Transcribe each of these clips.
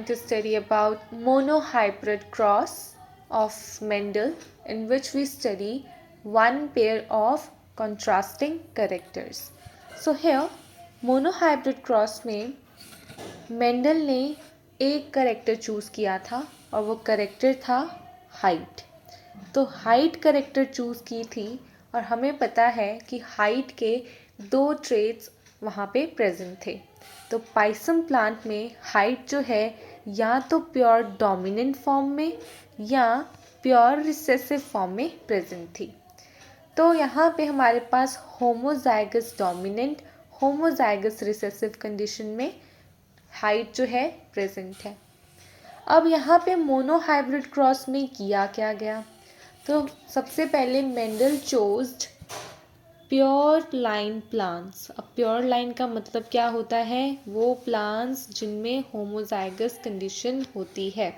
to study about monohybrid cross of Mendel, in which we study one pair of contrasting characters. So here monohybrid cross में Mendel ने एक character choose किया था और वो character था हाइट। तो हाइट करेक्टर चूज़ की थी और हमें पता है कि हाइट के दो ट्रेट्स वहाँ पे प्रेजेंट थे। तो पाइसम प्लांट में हाइट जो है या तो प्योर डोमिनेंट फॉर्म में या प्योर रिसेसिव फॉर्म में प्रेजेंट थी। तो यहाँ पे हमारे पास homozygous dominant homozygous recessive condition में हाइट जो है प्रेजेंट है। अब यहाँ पे मोनोहाइब्रिड क्रॉस में किया क्या गया, तो सबसे पहले मेंडल चोज्ड प्योर लाइन प्लांट्स। अब प्योर लाइन का मतलब क्या होता है, वो प्लांट्स जिनमें होमोजाइगस कंडीशन होती है।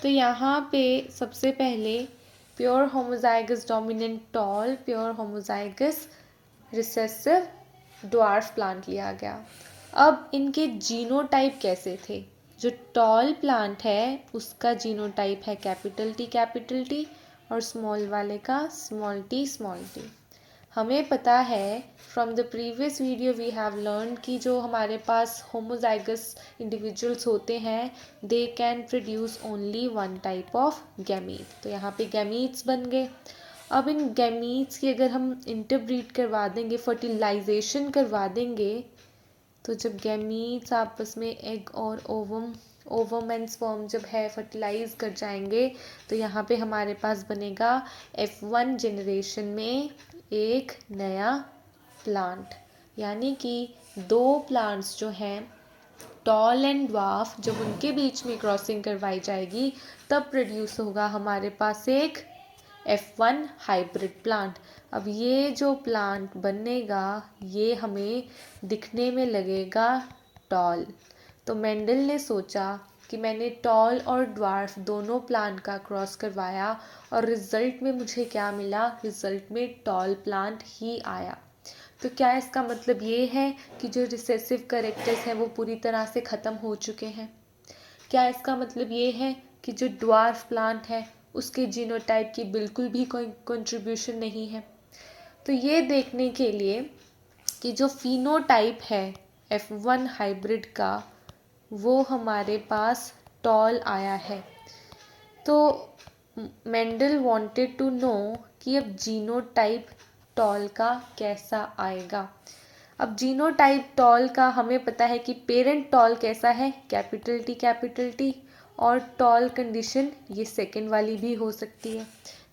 तो यहाँ पे सबसे पहले pure homozygous dominant tall, pure homozygous recessive dwarf plant लिया गया। अब इनके जीनोटाइप कैसे थे, जो टॉल प्लांट है उसका जीनोटाइप है कैपिटल टी और स्मॉल वाले का स्मॉल टी। हमें पता है from the previous video we have learn कि जो हमारे पास होमोजाइगस इंडिविजुअल्स होते हैं they can produce only one type of gamete. तो यहाँ पे गैमीट्स बन गए। अब इन गैमीट्स की अगर हम इंटरब्रीड करवा देंगे, फर्टिलाइजेशन करवा देंगे, तो जब गैमीट्स आपस में एग और ओवम एंड स्पर्म जब है फर्टिलाइज कर जाएंगे, तो यहाँ पे हमारे पास बनेगा F1 जनरेशन में एक नया प्लांट। यानी कि दो प्लांट्स जो हैं टॉल एंड ड्वार्फ, जब उनके बीच में क्रॉसिंग करवाई जाएगी तब प्रोड्यूस होगा हमारे पास एक F1 हाइब्रिड प्लांट। अब ये जो प्लांट बनेगा ये हमें दिखने में लगेगा टॉल। तो मेंडल ने सोचा कि मैंने टॉल और ड्वार्फ दोनों प्लांट का क्रॉस करवाया और रिजल्ट में मुझे क्या मिला, रिजल्ट में टॉल प्लांट ही आया। तो क्या इसका मतलब ये है कि जो रिसेसिव कैरेक्टर्स हैं वो पूरी तरह से ख़त्म हो चुके हैं? क्या इसका मतलब ये है कि जो ड्वार्फ प्लांट है उसके जीनोटाइप की बिल्कुल भी कोई कंट्रीब्यूशन नहीं है? तो ये देखने के लिए कि जो फिनोटाइप है F1 हाइब्रिड का वो हमारे पास टॉल आया है, तो मेंडल वांटेड टू नो कि अब जीनोटाइप टॉल का कैसा आएगा। अब जीनोटाइप टॉल का हमें पता है कि पेरेंट टॉल कैसा है, कैपिटल टी और टॉल कंडीशन ये सेकेंड वाली भी हो सकती है।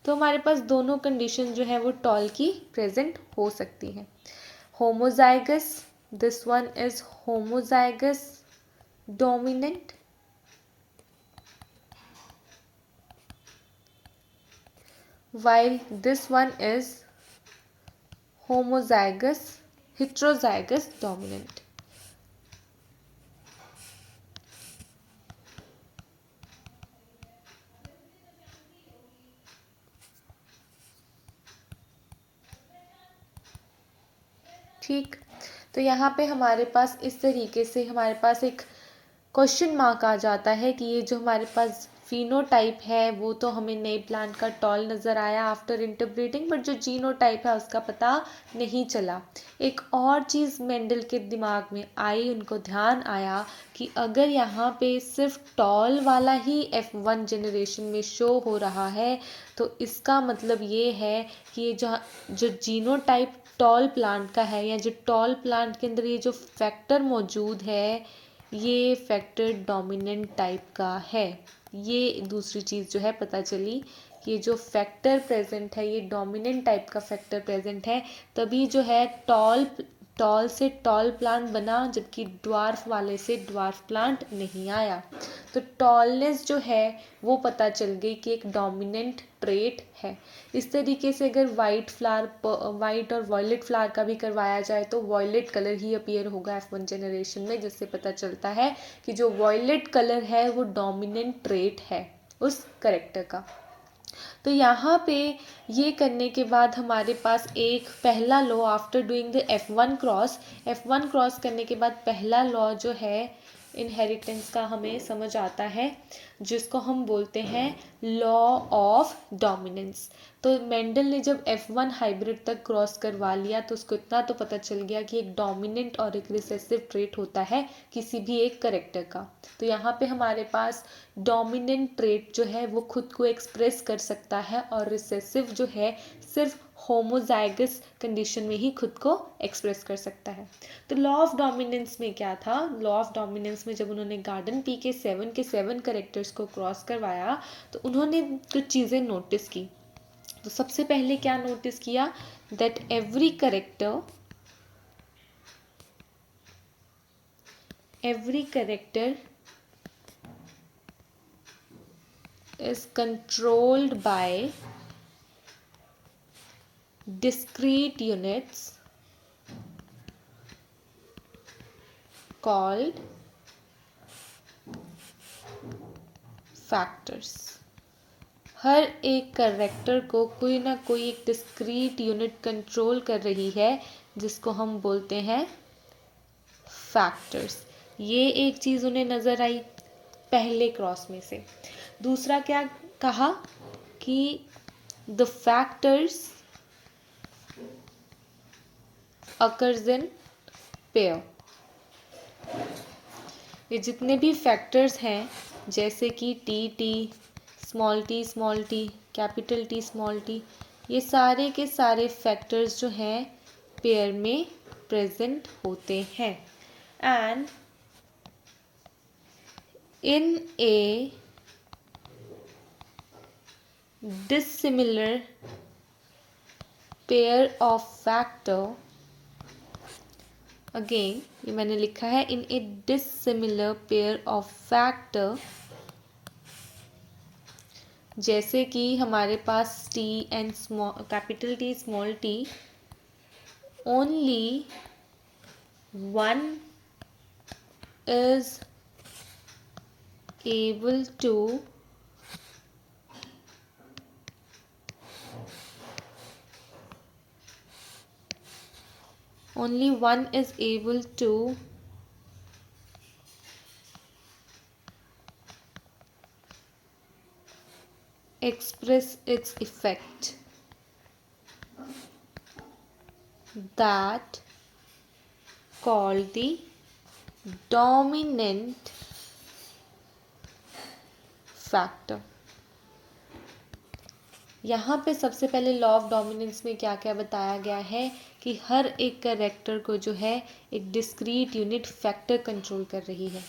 तो हमारे पास दोनों कंडीशन जो है वो टॉल की प्रेजेंट हो सकती है। Homozygous, this one is homozygous dominant, while this one is heterozygous dominant. ठीक, तो यहाँ पे हमारे पास इस तरीके से हमारे पास एक क्वेश्चन मार्क आ जाता है कि ये जो हमारे पास फिनोटाइप है वो तो हमें नए प्लांट का टॉल नज़र आया आफ्टर इंटरब्रीडिंग, बट जो जीनोटाइप है उसका पता नहीं चला। एक और चीज़ मेंडल के दिमाग में आई, उनको ध्यान आया कि अगर यहाँ पे सिर्फ टॉल वाला ही F1 जनरेशन में शो हो रहा है तो इसका मतलब ये है कि ये जो जीनोटाइप टॉल प्लांट का है या जो टॉल प्लांट के अंदर ये जो फैक्टर मौजूद है ये फैक्टर डोमिनेंट टाइप का है। ये दूसरी चीज़ जो है पता चली कि ये जो फैक्टर प्रेजेंट है ये डोमिनेंट टाइप का फैक्टर प्रेजेंट है, तभी जो है टॉल से टॉल प्लांट बना जबकि ड्वार्फ वाले से ड्वार्फ प्लांट नहीं आया। तो टॉलनेस जो है वो पता चल गई कि एक डोमिनेंट ट्रेट है। इस तरीके से अगर वाइट और वॉयलेट फ्लावर का भी करवाया जाए तो वॉयलेट कलर ही अपीयर होगा F1 जनरेशन में, जिससे पता चलता है कि जो वॉयलेट कलर है वो डोमिनेंट ट्रेट है उस करेक्टर का। तो यहाँ पे ये करने के बाद हमारे पास एक पहला law after doing the F1 cross करने के बाद पहला लॉ जो है इनहेरिटेंस का हमें समझ आता है, जिसको हम बोलते हैं लॉ ऑफ डोमिनेंस। तो मेंडल ने जब F1 हाइब्रिड तक क्रॉस करवा लिया तो उसको इतना तो पता चल गया कि एक डोमिनेंट और एक रिसेसिव ट्रेट होता है किसी भी एक करेक्टर का। तो यहाँ पे हमारे पास डोमिनेंट ट्रेट जो है वो खुद को एक्सप्रेस कर सकता है और रिसेसिव जो है सिर्फ होमोजाइगस कंडीशन में ही खुद को एक्सप्रेस कर सकता है। तो लॉ ऑफ डोमिनेंस में क्या था, लॉ ऑफ डोमिनेंस में जब उन्होंने गार्डन पी के 7 करेक्टर्स को क्रॉस करवाया तो उन्होंने कुछ चीज़ें नोटिस की। तो सबसे पहले क्या नोटिस किया, that every character is controlled by discrete units called factors। हर एक करेक्टर को कोई ना कोई एक डिस्क्रीट यूनिट कंट्रोल कर रही है जिसको हम बोलते हैं फैक्टर्स। ये एक चीज़ उन्हें नज़र आई पहले क्रॉस में से। दूसरा क्या कहा कि the factors occurs in pair. ये जितने भी फैक्टर्स हैं जैसे कि T, small T, capital T, small T, ये सारे के सारे फैक्टर्स जो हैं पेयर में प्रेजेंट होते हैं। And in a dissimilar pair of factor, again ये मैंने लिखा है in a dissimilar pair of factor, जैसे कि हमारे पास T and small capital T small T, only one is able to express its effect, that called the dominant factor। यहाँ पे सबसे पहले लॉ ऑफ डोमिनेंस में क्या क्या बताया गया है कि हर एक कैरेक्टर को जो है एक डिस्क्रीट यूनिट फैक्टर कंट्रोल कर रही है,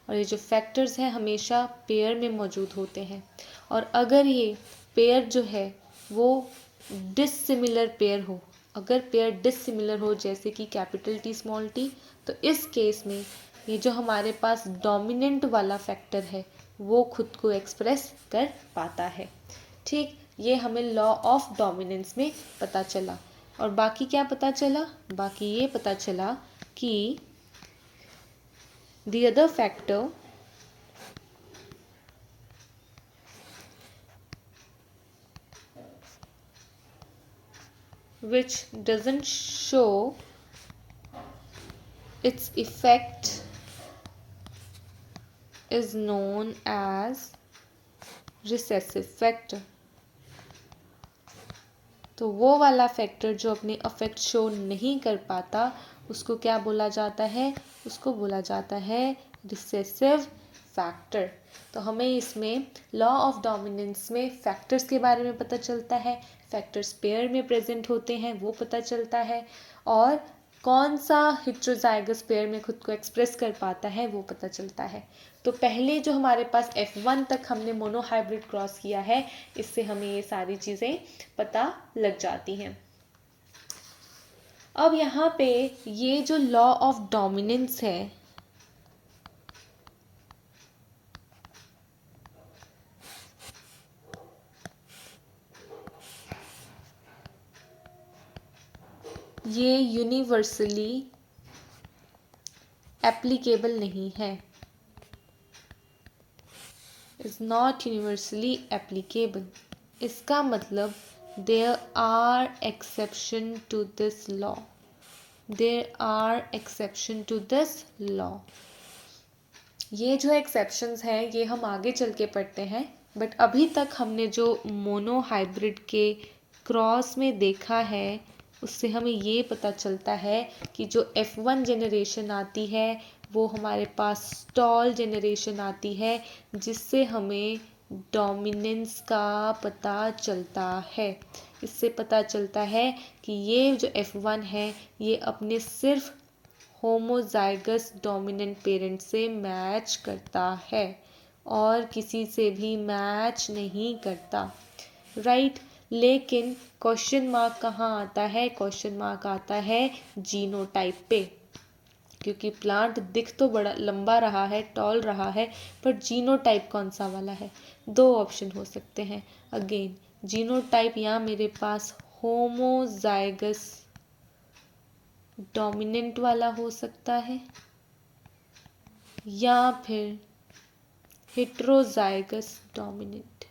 और ये जो फैक्टर्स हैं हमेशा पेयर में मौजूद होते हैं। और अगर ये पेयर जो है वो डिसिमिलर पेयर हो, अगर पेयर डिसिमिलर हो जैसे कि कैपिटल टी स्मॉल टी, तो इस केस में ये जो हमारे पास डोमिनेंट वाला फैक्टर है वो खुद को एक्सप्रेस कर पाता है। ठीक, ये हमें लॉ ऑफ डोमिनेंस में पता चला। और बाकी क्या पता चला, बाकी ये पता चला कि the other factor which doesn't show its effect is known as recessive factor। तो वो वाला फैक्टर जो अपने इफेक्ट शो नहीं कर पाता उसको क्या बोला जाता है, उसको बोला जाता है रिसेसिव फैक्टर। तो हमें इसमें लॉ ऑफ डोमिनेंस में फैक्टर्स के बारे में पता चलता है, फैक्टर्स पेयर में प्रेजेंट होते हैं वो पता चलता है, और कौन सा हेटेरोजाइगस पेयर में खुद को एक्सप्रेस कर पाता है वो पता चलता है। तो पहले जो हमारे पास F1 तक हमने मोनोहाइब्रिड क्रॉस किया है, इससे हमें ये सारी चीज़ें पता लग जाती हैं। अब यहाँ पे ये जो लॉ ऑफ डोमिनेंस है, ये यूनिवर्सली एप्लीकेबल नहीं है, इज नॉट यूनिवर्सली एप्लीकेबल। इसका मतलब there are exception to this law, there are exception to this law. ये जो एक्सेप्शंस हैं ये हम आगे चल के पढ़ते हैं, बट अभी तक हमने जो मोनो हाइब्रिड के क्रॉस में देखा है उससे हमें ये पता चलता है कि जो F1 जनरेशन आती है वो हमारे पास स्टॉल जनरेशन आती है, जिससे हमें डोमिनेंस का पता चलता है। इससे पता चलता है कि ये जो F1 है ये अपने सिर्फ होमोजाइगस डोमिनेंट पेरेंट से मैच करता है और किसी से भी मैच नहीं करता, राइट। लेकिन क्वेश्चन मार्क कहाँ आता है? क्वेश्चन मार्क आता है जीनोटाइप पे, क्योंकि प्लांट दिख तो बड़ा लंबा रहा है, टॉल रहा है, पर जीनोटाइप कौन सा वाला है? दो ऑप्शन हो सकते हैं। अगेन जीनोटाइप या मेरे पास होमोजाइगस डोमिनेंट वाला हो सकता है या फिर हेट्रोजाइगस डोमिनेंट।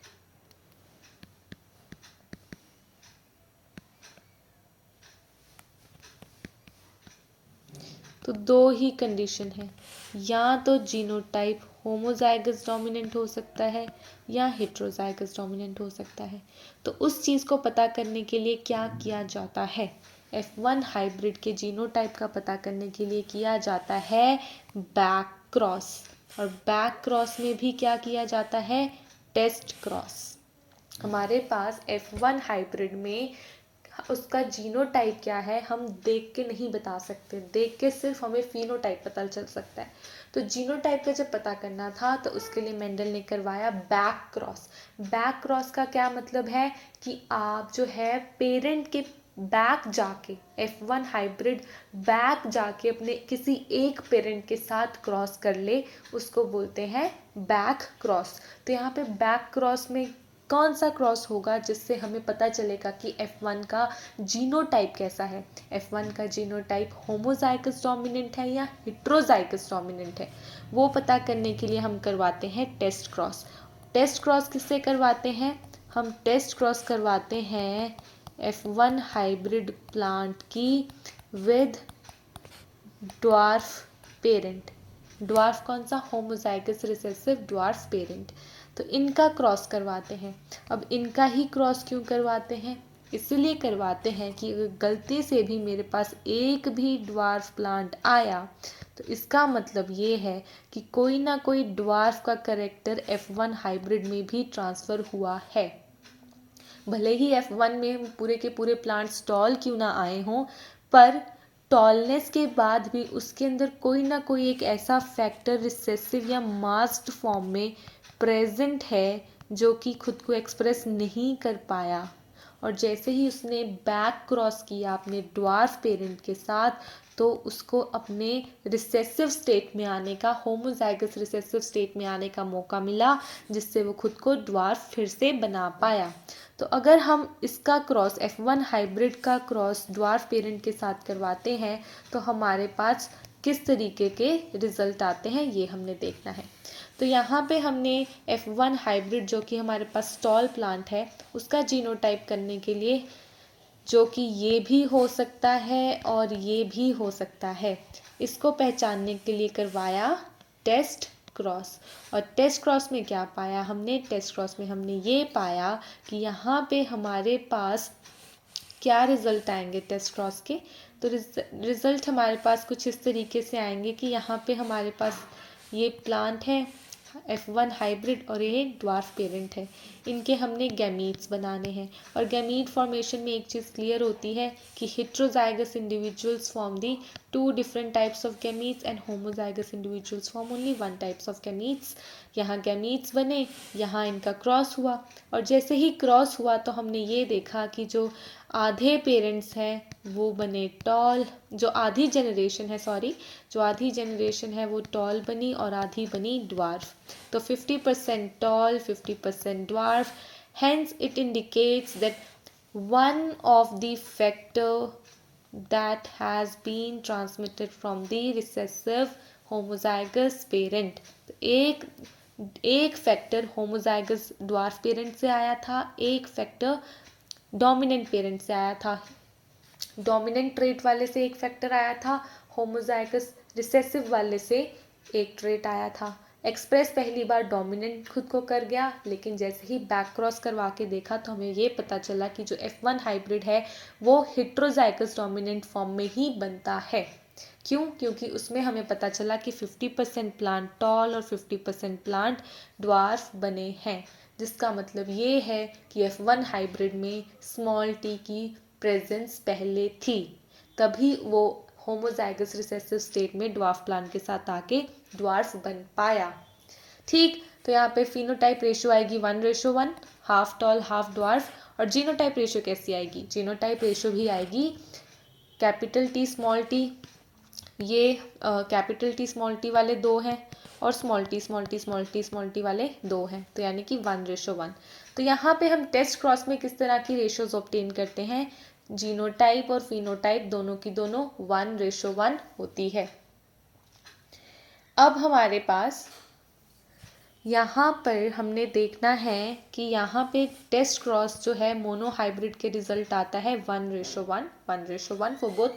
तो दो ही कंडीशन है, या तो जीनोटाइप होमोजाइगस डोमिनेंट हो सकता है या हेट्रोजाइगस डोमिनेंट हो सकता है। तो उस चीज़ को पता करने के लिए क्या किया जाता है? F1 हाइब्रिड के जीनोटाइप का पता करने के लिए किया जाता है बैक क्रॉस, और बैक क्रॉस में भी क्या किया जाता है? Test cross. हमारे पास F1 हाइब्रिड में उसका जीनोटाइप क्या है हम देख के नहीं बता सकते, देख के सिर्फ हमें फिनोटाइप पता चल सकता है। तो जीनोटाइप का जब पता करना था तो उसके लिए मेंडल ने करवाया बैक क्रॉस। बैक क्रॉस का क्या मतलब है कि आप जो है पेरेंट के बैक जाके, F1 हाइब्रिड बैक जाके अपने किसी एक पेरेंट के साथ क्रॉस कर ले, उसको बोलते हैं बैक क्रॉस। तो यहाँ पे बैक क्रॉस में कौन सा क्रॉस होगा जिससे हमें पता चलेगा कि F1 का जीनोटाइप कैसा है? F1 का जीनोटाइप होमोजाइगस डोमिनेंट है या हेट्रोजाइगस डोमिनेंट है, वो पता करने के लिए हम करवाते हैं टेस्ट क्रॉस। टेस्ट क्रॉस किससे करवाते हैं? हम टेस्ट क्रॉस करवाते हैं F1 हाइब्रिड प्लांट की विद ड्वार्फ पेरेंट। ड्वार्फ कौन सा? Homozygous recessive dwarf parent. तो इनका क्रॉस करवाते हैं। अब इनका ही क्रॉस क्यों करवाते हैं? इसलिए करवाते हैं कि अगर गलती से भी मेरे पास एक भी ड्वार्फ प्लांट आया तो इसका मतलब ये है कि कोई ना कोई ड्वार्फ का कैरेक्टर F1 हाइब्रिड में भी ट्रांसफ़र हुआ है। भले ही F1 में पूरे के पूरे प्लांट्स टॉल क्यों ना आए हों, पर टॉलनेस के बाद भी उसके अंदर कोई ना कोई एक ऐसा फैक्टर रिसेसिव या मास्क्ड फॉर्म में प्रेजेंट है जो कि खुद को एक्सप्रेस नहीं कर पाया। और जैसे ही उसने बैक क्रॉस किया अपने ड्वार्फ पेरेंट के साथ, तो उसको अपने रिसेसिव स्टेट में आने का, होमोजाइगस रिसेसिव स्टेट में आने का मौका मिला, जिससे वो खुद को ड्वार्फ फिर से बना पाया। तो अगर हम इसका क्रॉस F1 हाइब्रिड का क्रॉस ड्वार्फ पेरेंट के साथ करवाते हैं तो हमारे पास किस तरीके के रिजल्ट आते हैं ये हमने देखना है। तो यहाँ पे हमने F1 हाइब्रिड जो कि हमारे पास स्टॉल प्लांट है उसका जीनोटाइप करने के लिए, जो कि ये भी हो सकता है और ये भी हो सकता है, इसको पहचानने के लिए करवाया टेस्ट क्रॉस। और टेस्ट क्रॉस में क्या पाया हमने? टेस्ट क्रॉस में हमने ये पाया कि यहाँ पे हमारे पास क्या रिज़ल्ट आएंगे टेस्ट क्रॉस के? तो रिज़ल्ट हमारे पास कुछ इस तरीके से आएंगे कि यहाँ पे हमारे पास ये प्लांट है F1 हाइब्रिड और ये ड्वार्फ पेरेंट है, इनके हमने गैमीट्स बनाने हैं। और गैमीट फॉर्मेशन में एक चीज़ क्लियर होती है कि heterozygous individuals form the two different types of gametes and homozygous individuals form only one types of gametes. यहाँ गैमीट्स बने, यहाँ इनका क्रॉस हुआ, और जैसे ही क्रॉस हुआ तो हमने ये देखा कि जो आधे पेरेंट्स हैं वो बने टॉल, जो आधी जनरेशन है, सॉरी, जो आधी जनरेशन है वो टॉल बनी और आधी बनी ड्वार्फ। तो 50% tall, 50% dwarf. Hence it indicates that one of the factor that has been transmitted from the recessive homozygous parent। तो एक फैक्टर होमोजाइगस ड्वार्फ पेरेंट से आया था, एक फैक्टर डोमिनेंट पेरेंट से आया था। डोमिनेंट ट्रेट वाले से एक फैक्टर आया था, होमोजाइगस रिसेसिव वाले से एक ट्रेट आया था। एक्सप्रेस पहली बार डोमिनेंट खुद को कर गया, लेकिन जैसे ही बैक क्रॉस करवा के देखा तो हमें ये पता चला कि जो F1 हाइब्रिड है वो हेट्रोजाइगस डोमिनेंट फॉर्म में ही बनता है। क्यों? क्योंकि उसमें हमें पता चला कि 50% प्लांट टॉल और 50% प्लांट ड्वार्फ बने हैं, जिसका मतलब ये है कि F1 हाइब्रिड में स्मॉल t की प्रेजेंस पहले थी, तभी वो होमोजाइगस रिसेसिव स्टेट में ड्वार्फ प्लांट के साथ आके ड्वार्फ बन पाया। ठीक, तो यहाँ पे फिनोटाइप रेशियो आएगी 1:1, हाफ टॉल हाफ ड्वार्फ। और जीनोटाइप रेशियो कैसी आएगी? जीनोटाइप रेशियो भी आएगी कैपिटल टी स्मॉल टी, ये कैपिटल टी स्मॉल टी वाले दो हैं और small T small T small T small T वाले दो हैं, तो यानी कि 1:1। तो यहाँ पे हम टेस्ट क्रॉस में किस तरह की रेशियोज ऑब्टेन करते हैं? जीनोटाइप और फिनोटाइप दोनों की दोनों 1:1 होती है। अब हमारे पास यहाँ पर हमने देखना है कि यहाँ पे टेस्ट क्रॉस जो है मोनो हाइब्रिड के रिजल्ट आता है 1:1, 1:1 for both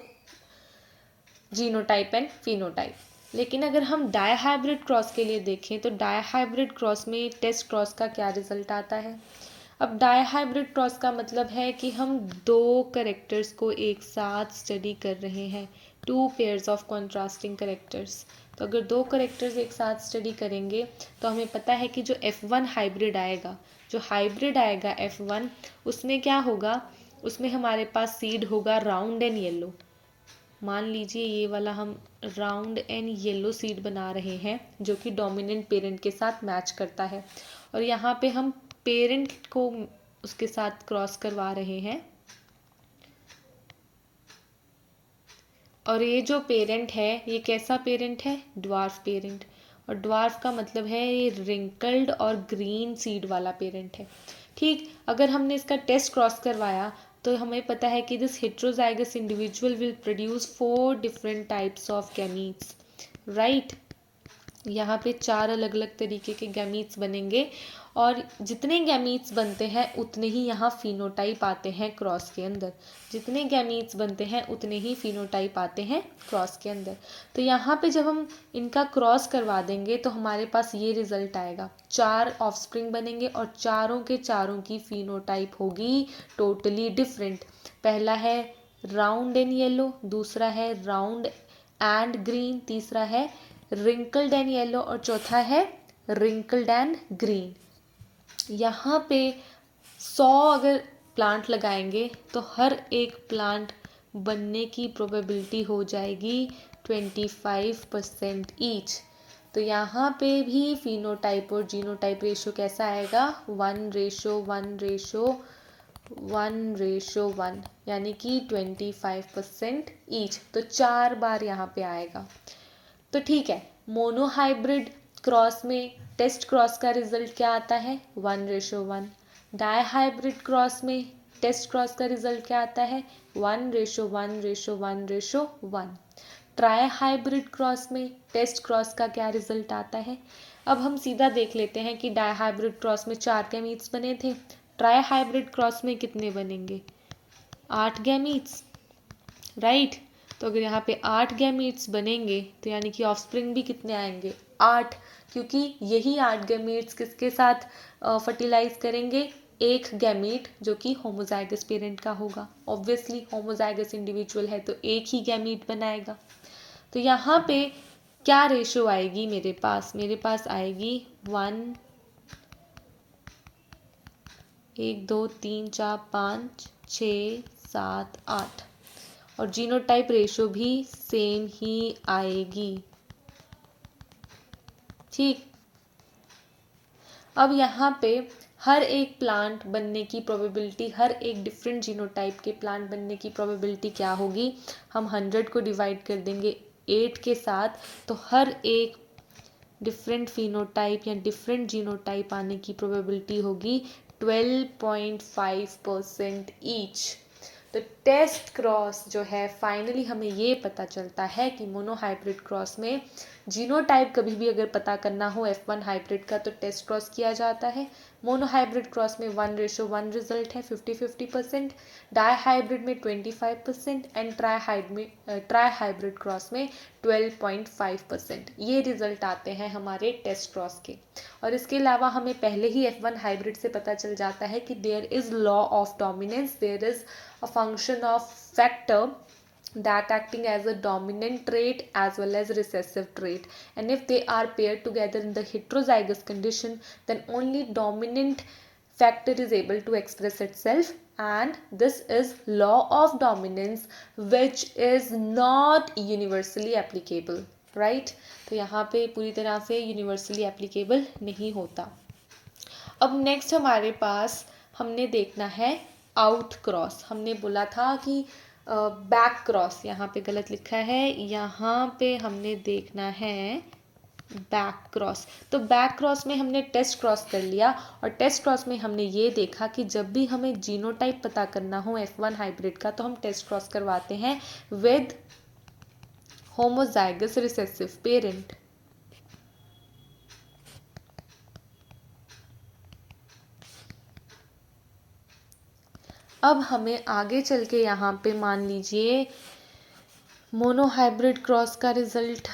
genotype and phenotype. लेकिन अगर हम डाई हाइब्रिड क्रॉस के लिए देखें तो डाई हाइब्रिड क्रॉस में टेस्ट क्रॉस का क्या रिजल्ट आता है? अब डाई हाइब्रिड क्रॉस का मतलब है कि हम दो करेक्टर्स को एक साथ स्टडी कर रहे हैं, two pairs of contrasting characters. तो अगर दो करेक्टर्स एक साथ स्टडी करेंगे तो हमें पता है कि जो F1 हाइब्रिड आएगा, जो हाइब्रिड आएगा F1, उसमें क्या होगा? उसमें हमारे पास सीड होगा राउंड एंड येलो। मान लीजिए ये वाला हम राउंड एंड येलो सीड बना रहे हैं जो कि डोमिनेंट पेरेंट के साथ मैच करता है, और यहाँ पे हम पेरेंट को उसके साथ क्रॉस करवा रहे हैं, और ये जो पेरेंट है ये कैसा पेरेंट है? Dwarf parent. और ड्वार्फ का मतलब है ये रिंकल्ड और ग्रीन सीड वाला पेरेंट है। ठीक, अगर हमने इसका टेस्ट क्रॉस करवाया तो हमें पता है कि this heterozygous individual will produce 4 different types of gametes, right. यहाँ पे 4 अलग अलग तरीके के गैमीट्स बनेंगे, और जितने गैमीट्स बनते हैं उतने ही यहाँ फिनोटाइप आते हैं क्रॉस के अंदर। जितने गैमीट्स बनते हैं उतने ही फिनोटाइप आते हैं क्रॉस के अंदर। तो यहाँ पे जब हम इनका क्रॉस करवा देंगे तो हमारे पास ये रिजल्ट आएगा, 4 ऑफस्प्रिंग बनेंगे और चारों के चारों की फिनोटाइप होगी टोटली डिफरेंट। पहला है राउंड एंड येलो, दूसरा है राउंड एंड ग्रीन, तीसरा है रिंकल्ड एंड येलो, और चौथा है रिंकल्ड एंड ग्रीन। यहाँ पे 100 अगर प्लांट लगाएंगे तो हर एक प्लांट बनने की प्रोबेबिलिटी हो जाएगी 25% ईच। तो यहाँ पे भी फिनोटाइप और जीनोटाइप रेशियो कैसा आएगा? 1:1:1:1, यानी कि 25% ईच। तो 4 बार यहाँ पे आएगा। तो ठीक है, मोनो हाइब्रिड क्रॉस में टेस्ट क्रॉस का रिजल्ट क्या आता है? 1:1। डाई हाइब्रिड क्रॉस में टेस्ट क्रॉस का रिजल्ट क्या आता है? 1:1:1:1। ट्राई हाइब्रिड क्रॉस में टेस्ट क्रॉस का क्या रिजल्ट आता है? अब हम सीधा देख लेते हैं कि डाई हाइब्रिड क्रॉस में 4 गैमीट्स बने थे, ट्राई हाइब्रिड क्रॉस में कितने बनेंगे? 8 गैमीट्स, राइट। तो अगर यहाँ पे 8 गैमीट्स बनेंगे तो यानी कि ऑफस्प्रिंग भी कितने आएंगे? 8, क्योंकि यही 8 गैमीट्स किसके साथ फर्टिलाइज करेंगे? एक गैमीट जो कि होमोजाइगस पेरेंट का होगा। ऑब्वियसली होमोजाइगस इंडिविजुअल है तो एक ही गैमीट बनाएगा। तो यहाँ पे क्या रेशियो आएगी मेरे पास? मेरे पास आएगी 1, 1 2 3 4 5 6 7 8, और जीनोटाइप रेशियो भी सेम ही आएगी। ठीक, अब यहाँ पे हर एक प्लांट बनने की प्रोबेबिलिटी, हर एक डिफरेंट जीनोटाइप के प्लांट बनने की प्रोबेबिलिटी क्या होगी? हम 100 को डिवाइड कर देंगे 8 के साथ, तो हर एक डिफरेंट फिनोटाइप या डिफरेंट जीनोटाइप आने की प्रोबेबिलिटी होगी 12.5% ईच। तो टेस्ट क्रॉस जो है फाइनली हमें ये पता चलता है कि मोनो हाइब्रिड क्रॉस में जीनोटाइप कभी भी अगर पता करना हो F1 हाइब्रिड का तो टेस्ट क्रॉस किया जाता है। मोनो हाइब्रिड क्रॉस में 1:1 रिजल्ट है 50-50%, डाई हाइब्रिड में 25% एंड ट्राई हाइब्रिड क्रॉस में 12.5%। ये रिजल्ट आते हैं हमारे टेस्ट क्रॉस के। और इसके अलावा हमें पहले ही F1 हाइब्रिड से पता चल जाता है कि there is law of dominance, there is a function of factor that acting as a dominant trait as well as recessive trait, and if they are paired together in the heterozygous condition then only dominant factor is able to express itself, and this is law of dominance which is not universally applicable, right? तो यहाँ पे पूरी तरह से universally applicable नहीं होता। अब next हमारे पास हमने देखना है आउट क्रॉस। हमने बोला था कि बैक क्रॉस, यहाँ पे गलत लिखा है, यहाँ पे हमने देखना है बैक क्रॉस। तो बैक क्रॉस में हमने टेस्ट क्रॉस कर लिया, और टेस्ट क्रॉस में हमने ये देखा कि जब भी हमें जीनोटाइप पता करना हो F1 हाइब्रिड का तो हम टेस्ट क्रॉस करवाते हैं विद होमोजाइगस रिसेसिव पेरेंट। अब हमें आगे चल के यहाँ पे मान लीजिए मोनो हाइब्रिड क्रॉस का रिजल्ट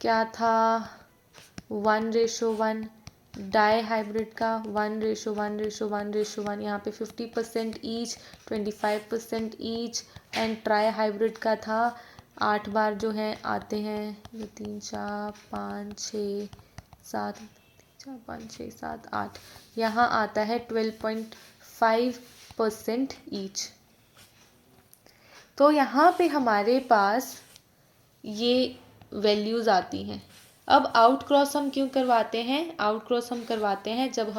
क्या था, 1:1, डाई हाइब्रिड का 1:1:1:1, यहाँ पे 50% each, 25% each, and try hybrid का था 8 बार जो है आते हैं, 2 3 4 5 6 7 4 5 6 7 8, यहाँ आता है 12.5% ईच। तो यहाँ पे हमारे पास ये वैल्यूज़ आती हैं। अब आउट क्रॉस हम क्यों करवाते हैं? आउट क्रॉस हम करवाते हैं जब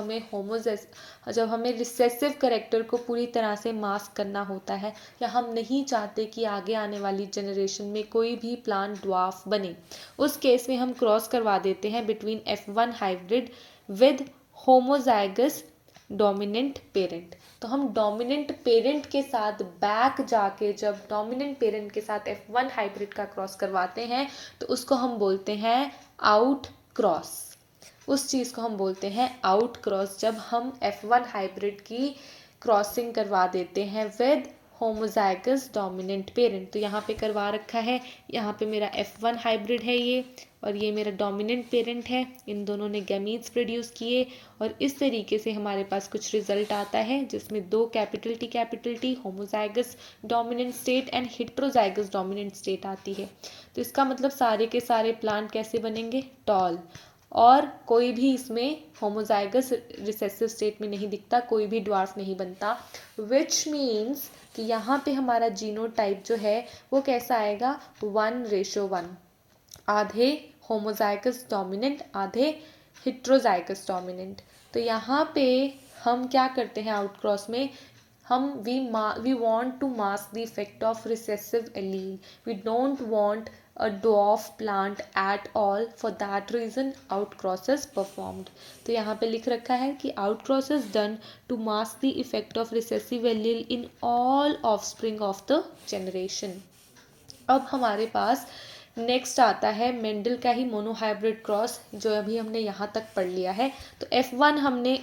हमें रिसेसिव करेक्टर को पूरी तरह से मास्क करना होता है, या हम नहीं चाहते कि आगे आने वाली जनरेशन में कोई भी प्लांट ड्वार्फ बने। उस केस में हम क्रॉस करवा देते हैं between F1 hybrid with homozygous dominant parent. तो हम डोमिनेंट पेरेंट के साथ बैक जाके जब डोमिनेंट पेरेंट के साथ F1 हाइब्रिड का क्रॉस करवाते हैं तो उसको हम बोलते हैं आउट क्रॉस। उस चीज़ को हम बोलते हैं आउट क्रॉस, जब हम F1 हाइब्रिड की क्रॉसिंग करवा देते हैं विद होमोजाइगस डोमिनेंट पेरेंट। तो यहाँ पे करवा रखा है, यहाँ पे मेरा F1 हाइब्रिड है ये, और ये मेरा डोमिनेंट पेरेंट है। इन दोनों ने गैमीट्स प्रोड्यूस किए, और इस तरीके से हमारे पास कुछ रिजल्ट आता है जिसमें 2 capital T homozygous dominant state and heterozygous dominant state आती है। तो इसका मतलब सारे के सारे प्लांट कैसे बनेंगे? टॉल, और कोई भी इसमें होमोजाइगस रिसेसिव स्टेट में नहीं दिखता, कोई भी ड्वार्फ नहीं बनता, विच मीन्स कि यहाँ पे हमारा जीनोटाइप जो है वो कैसा आएगा? 1:1, आधे होमोजाइगस डोमिनेंट, आधे हेटेरोजाइगस डोमिनेंट। तो यहाँ पे हम क्या करते हैं आउट क्रॉस में, हम we want to mask the effect of recessive allele. We don't want a dwarf plant at all. For that reason outcross is performed. तो यहाँ पे लिख रखा है कि outcross is done to mask the effect of recessive allele in all offspring of the generation. अब हमारे पास next आता है मेंडल का ही मोनोहाइब्रिड क्रॉस, जो अभी हमने यहाँ तक पढ़ लिया है। तो F1 हमने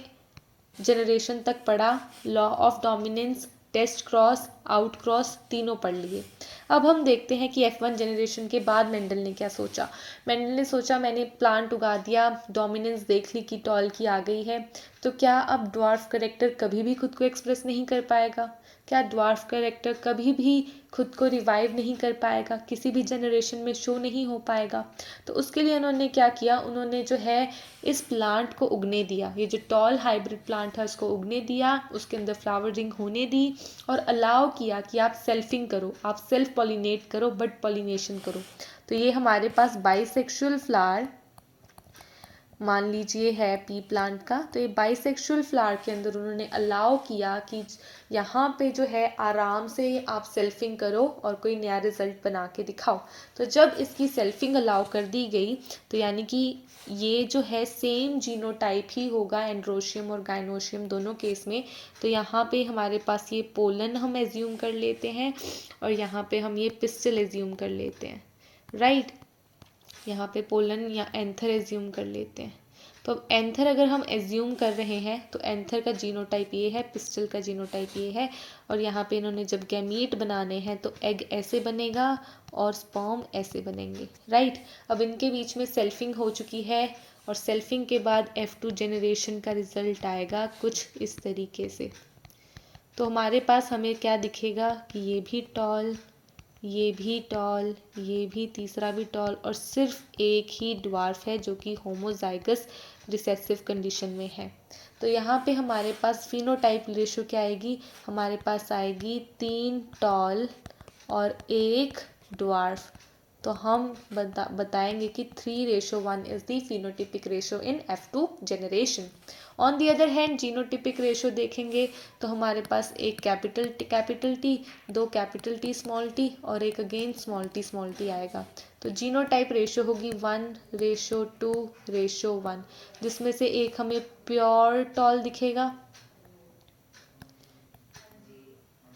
जनरेशन तक पढ़ा, law of dominance, test cross, out cross तीनों पढ़ लिए। अब हम देखते हैं कि F1 जनरेशन के बाद मेंडल ने क्या सोचा। मेंडल ने सोचा मैंने प्लांट उगा दिया, डोमिनेंस देख ली कि टॉल की आ गई है, तो क्या अब ड्वार्फ करेक्टर कभी भी खुद को एक्सप्रेस नहीं कर पाएगा? क्या ड्वार्फ करेक्टर कभी भी खुद को रिवाइव नहीं कर पाएगा, किसी भी जनरेशन में शो नहीं हो पाएगा? तो उसके लिए उन्होंने क्या किया, उन्होंने जो है इस प्लांट को उगने दिया, ये जो टॉल हाइब्रिड प्लांट है उसको उगने दिया, उसके अंदर फ्लावरिंग होने दी, और अलाउ किया कि आप सेल्फिंग करो, आप सेल्फ पॉलिनेट करो, बट पॉलिनेशन करो। तो ये हमारे पास बाइसेक्सुअल फ्लावर मान लीजिए है पी प्लांट का। तो ये बाइसेक्सुअल फ्लावर के अंदर उन्होंने अलाउ किया कि यहाँ पे जो है आराम से आप सेल्फिंग करो और कोई नया रिजल्ट बना के दिखाओ। तो जब इसकी सेल्फिंग अलाउ कर दी गई तो यानी कि ये जो है सेम जीनोटाइप ही होगा एंड्रोशियम और गाइनोशियम दोनों केस में। तो यहाँ पे हमारे पास ये पोलन हम एज्यूम कर लेते हैं, और यहाँ पे हम ये पिस्टल एज्यूम कर लेते हैं, राइट। यहाँ पे पोलन या एंथर एज्यूम कर लेते हैं। तो अब एंथर अगर हम एज्यूम कर रहे हैं तो एंथर का जीनोटाइप ये है, पिस्टल का जीनोटाइप ये है, और यहाँ पे इन्होंने जब गैमीट बनाने हैं तो एग ऐसे बनेगा और स्पर्म ऐसे बनेंगे, राइट। अब इनके बीच में सेल्फिंग हो चुकी है और सेल्फिंग के बाद F2 जनरेशन का रिजल्ट आएगा कुछ इस तरीके से। तो हमारे पास हमें क्या दिखेगा कि ये भी टॉल, ये भी टॉल, ये भी तीसरा भी टॉल, और सिर्फ एक ही ड्वार्फ है जो कि होमोजाइगस रिसेसिव कंडीशन में है। तो यहाँ पे हमारे पास फिनोटाइप रेशो क्या आएगी, हमारे पास आएगी 3 टॉल और 1 ड्वार्फ। तो हम बताएंगे कि 3:1 is the phenotypic ratio in F2 generation. On the other hand genotypic ratio देखेंगे तो हमारे पास एक capital T, 2 capital T small T और एक अगेन स्मॉल टी आएगा। तो जीनोटाइप रेशो होगी 1:2:1, जिसमें से एक हमें प्योर टॉल दिखेगा,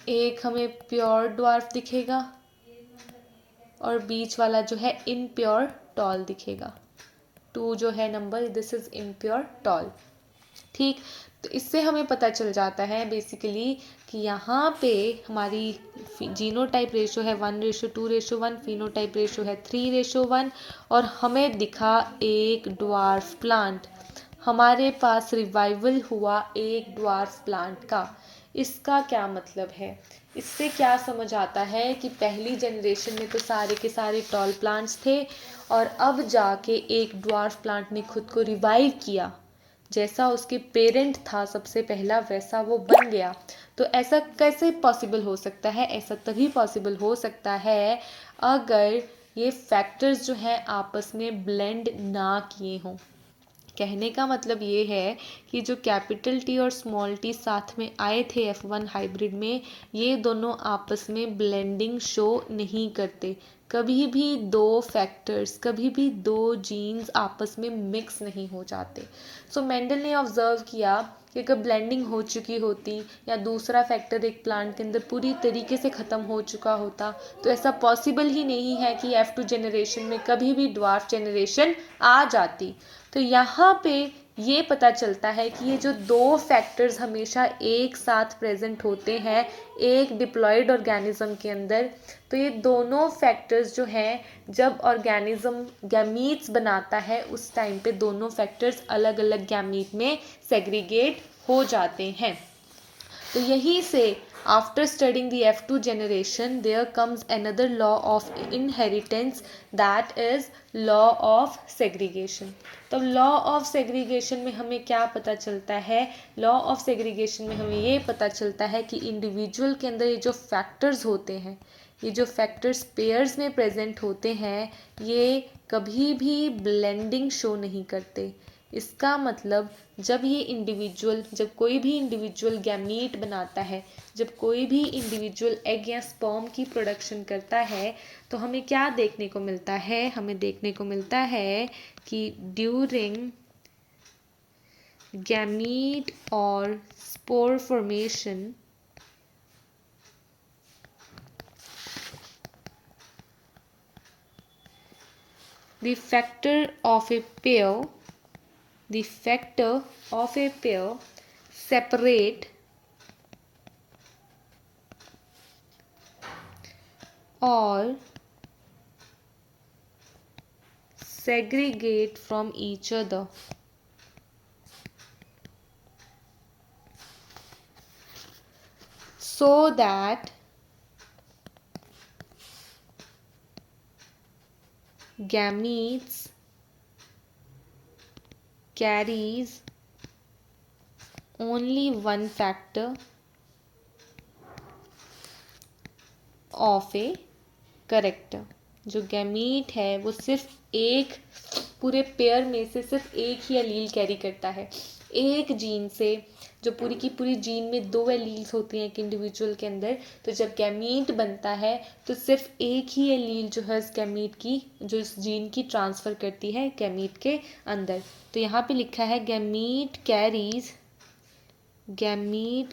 एक हमें प्योर ड्वार्फ दिखेगा और बीच वाला जो है इनप्योर टॉल दिखेगा। 2 जो है number, this is impure toll, ठीक। तो इससे हमें पता चल जाता है बेसिकली कि यहाँ पे हमारी जीनोटाइप रेशो है 1:2:1, फिनोटाइप रेशो है 3:1 और हमें दिखा एक ड्वार्फ प्लांट। हमारे पास रिवाइवल हुआ एक ड्वार्फ प्लांट का। इसका क्या मतलब है, इससे क्या समझ आता है कि पहली जनरेशन में तो सारे के सारे टॉल प्लांट्स थे और अब जाके एक ड्वार्फ प्लांट ने खुद को रिवाइव किया, जैसा उसके पेरेंट था सबसे पहला वैसा वो बन गया। तो ऐसा कैसे पॉसिबल हो सकता है, ऐसा तभी पॉसिबल हो सकता है अगर ये फैक्टर्स जो हैं आपस में ब्लेंड ना किए हों। कहने का मतलब ये है कि जो कैपिटल टी और स्मॉल टी साथ में आए थे F1 हाइब्रिड में, ये दोनों आपस में ब्लेंडिंग शो नहीं करते। कभी भी दो फैक्टर्स, कभी भी दो जीन्स आपस में मिक्स नहीं हो जाते। सो मेंडल ने ऑब्जर्व किया कि अगर ब्लेंडिंग हो चुकी होती या दूसरा फैक्टर एक प्लांट के अंदर पूरी तरीके से ख़त्म हो चुका होता तो ऐसा पॉसिबल ही नहीं है कि F2 जनरेशन में कभी भी ड्वार्फ जनरेशन आ जाती। तो यहाँ पे ये पता चलता है कि ये जो दो फैक्टर्स हमेशा एक साथ प्रेजेंट होते हैं एक डिप्लॉयड ऑर्गेनिज्म के अंदर, तो ये दोनों फैक्टर्स जो हैं जब ऑर्गेनिज्म गैमीट्स बनाता है उस टाइम पे दोनों फैक्टर्स अलग अलग गैमीट में सेग्रीगेट हो जाते हैं। तो यहीं से after studying the F2 generation there comes another law of inheritance, that is law of segregation। तो लॉ ऑफ सेग्रीगेशन में हमें क्या पता चलता है, लॉ ऑफ सेग्रीगेशन में हमें ये पता चलता है कि इंडिविजुअल के अंदर ये जो फैक्टर्स होते हैं, ये जो फैक्टर्स पेयर्स में प्रेजेंट होते हैं, ये कभी भी ब्लेंडिंग शो नहीं करते। इसका मतलब जब कोई भी इंडिविजुअल गैमीट बनाता है, जब कोई भी इंडिविजुअल एग या स्पर्म की प्रोडक्शन करता है तो हमें क्या देखने को मिलता है, हमें देखने को मिलता है कि ड्यूरिंग गैमीट और spore formation the factor of a pair separate or segregate from each other. So that gametes carries only one factor of a character। जो गैमीट है वो सिर्फ एक पूरे पेयर में से सिर्फ एक ही एलील कैरी करता है। एक जीन से जो पूरी की पूरी जीन में दो एलील्स होती हैं एक इंडिविजुअल के अंदर, तो जब गैमीट बनता है तो सिर्फ एक ही एलील जो है इस गैमीट की, जो इस जीन की ट्रांसफ़र करती है गैमीट के अंदर। तो यहाँ पे लिखा है gamete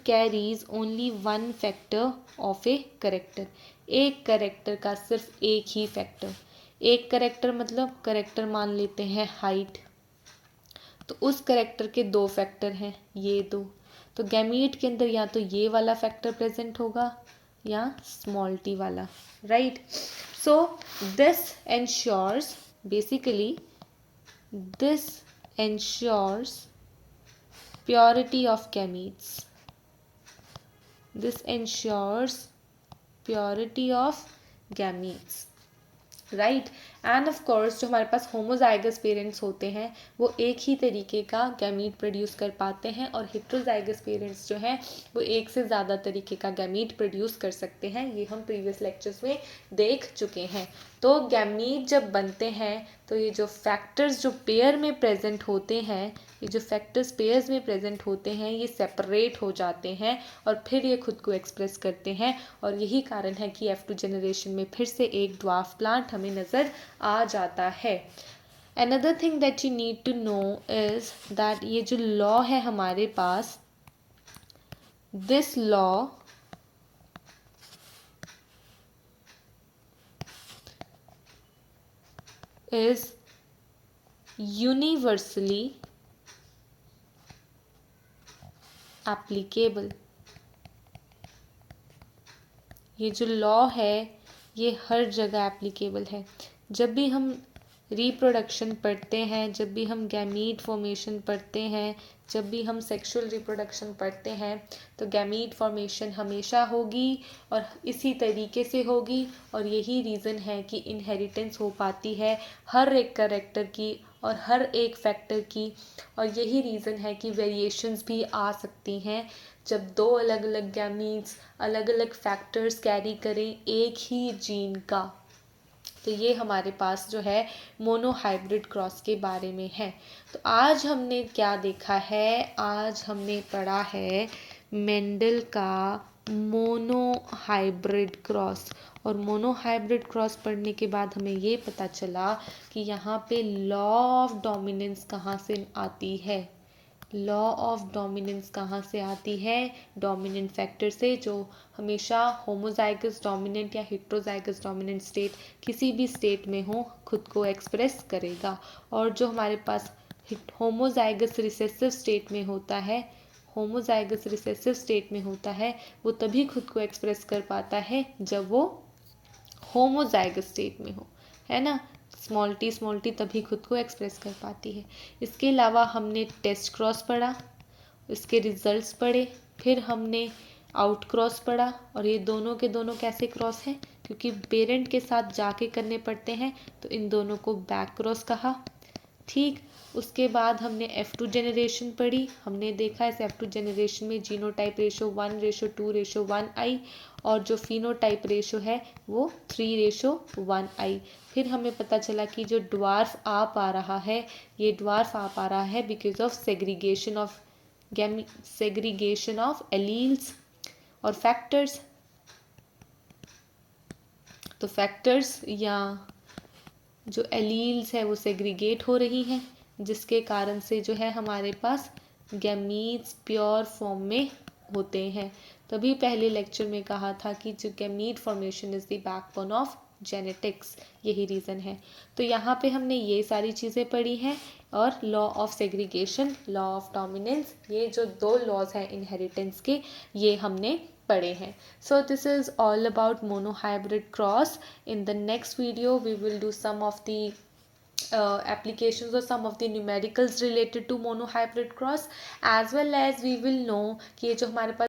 carries only one factor of a character. एक करेक्टर का सिर्फ एक ही फैक्टर, एक करेक्टर मतलब करेक्टर मान लेते हैं हाइट, तो उस करेक्टर के दो फैक्टर हैं, ये दो, तो गैमीट के अंदर या तो ये वाला फैक्टर प्रेजेंट होगा या स्मॉल टी वाला, right. So this ensures, basically this ensures purity of gametes, this ensures purity of gametes, right. End of course जो हमारे पास होमोजाइगस पेरेंट्स होते हैं वो एक ही तरीके का गैमीट प्रोड्यूस कर पाते हैं, और हेट्रोजाइगस पेरेंट्स जो हैं वो एक से ज़्यादा तरीके का गैमीट प्रोड्यूस कर सकते हैं, ये हम प्रीवियस लेक्चर्स में देख चुके हैं। तो गैमीट जब बनते हैं तो ये जो फैक्टर्स जो पेयर में प्रेजेंट होते हैं, ये जो फैक्टर्स पेयर्स में प्रेजेंट होते हैं ये सेपरेट हो जाते हैं और फिर ये खुद को एक्सप्रेस करते हैं, और यही कारण है कि F2 जनरेशन में फिर से एक ड्वार्फ प्लांट हमें नज़र आ जाता है। Another thing that you need to know is that ये जो लॉ है हमारे पास, this law is universally applicable। ये जो लॉ है ये हर जगह एप्लीकेबल है। जब भी हम रिप्रोडक्शन पढ़ते हैं, जब भी हम गैमीट फॉर्मेशन पढ़ते हैं, जब भी हम सेक्सुअल रिप्रोडक्शन पढ़ते हैं, तो गैमीट फॉर्मेशन हमेशा होगी और इसी तरीके से होगी, और यही रीज़न है कि इनहेरिटेंस हो पाती है हर एक कैरेक्टर की और हर एक फैक्टर की, और यही रीज़न है कि वेरिएशंस भी आ सकती हैं जब दो अलग अलग गैमीट्स अलग अलग फैक्टर्स कैरी करें एक ही जीन का। तो ये हमारे पास जो है मोनोहाइब्रिड क्रॉस के बारे में है। तो आज हमने क्या देखा है, आज हमने पढ़ा है मेंडल का मोनोहाइब्रिड क्रॉस, और मोनोहाइब्रिड क्रॉस पढ़ने के बाद हमें ये पता चला कि यहाँ पे लॉ ऑफ डोमिनेंस कहाँ से आती है। लॉ ऑफ डोमिनेंस कहाँ से आती है, डोमिनेंट फैक्टर से, जो हमेशा होमोजाइगस डोमिनेंट या हेट्रोजाइगस डोमिनेंट स्टेट किसी भी स्टेट में हो खुद को एक्सप्रेस करेगा, और जो हमारे पास होमोजाइगस रिसेसिव स्टेट में होता है, होमोजाइगस रिसेसिव स्टेट में होता है वो तभी खुद को एक्सप्रेस कर पाता है जब वो होमोजाइगस स्टेट में हो, है ना। स्मॉल टी तभी खुद को एक्सप्रेस कर पाती है। इसके अलावा हमने टेस्ट क्रॉस पढ़ा, इसके रिजल्ट्स पढ़े, फिर हमने आउट क्रॉस पढ़ा, और ये दोनों के दोनों कैसे क्रॉस हैं, क्योंकि पेरेंट के साथ जाके करने पड़ते हैं, तो इन दोनों को बैक क्रॉस कहा, ठीक। उसके बाद हमने F2 जनरेशन पढ़ी, हमने देखा इस F2 जनरेशन में जीनोटाइप रेशो 1:2:1 आई, और जो फिनोटाइप रेशो है वो 3:1 आई। फिर हमें पता चला कि जो ड्वार्फ आ पा रहा है, ये ड्वार्फ आ पा रहा है because of segregation of alleles और फैक्टर्स। तो फैक्टर्स या जो एलील्स है वो सेग्रीगेट हो रही हैं, जिसके कारण से जो है हमारे पास गैमीट्स प्योर फॉर्म में होते हैं। तभी पहले लेक्चर में कहा था कि जो gamete formation is the backbone of genetics, यही रीज़न है। तो यहाँ पे हमने ये सारी चीज़ें पढ़ी हैं, और law of segregation, law of dominance, ये जो दो लॉज हैं इनहेरिटेंस के, ये हमने पढ़े हैं। So this is all about monohybrid cross. In the next video we will do some of the applications or some of the numericals related to monohybrid cross, as well as we will know कि ये जो हमारे पास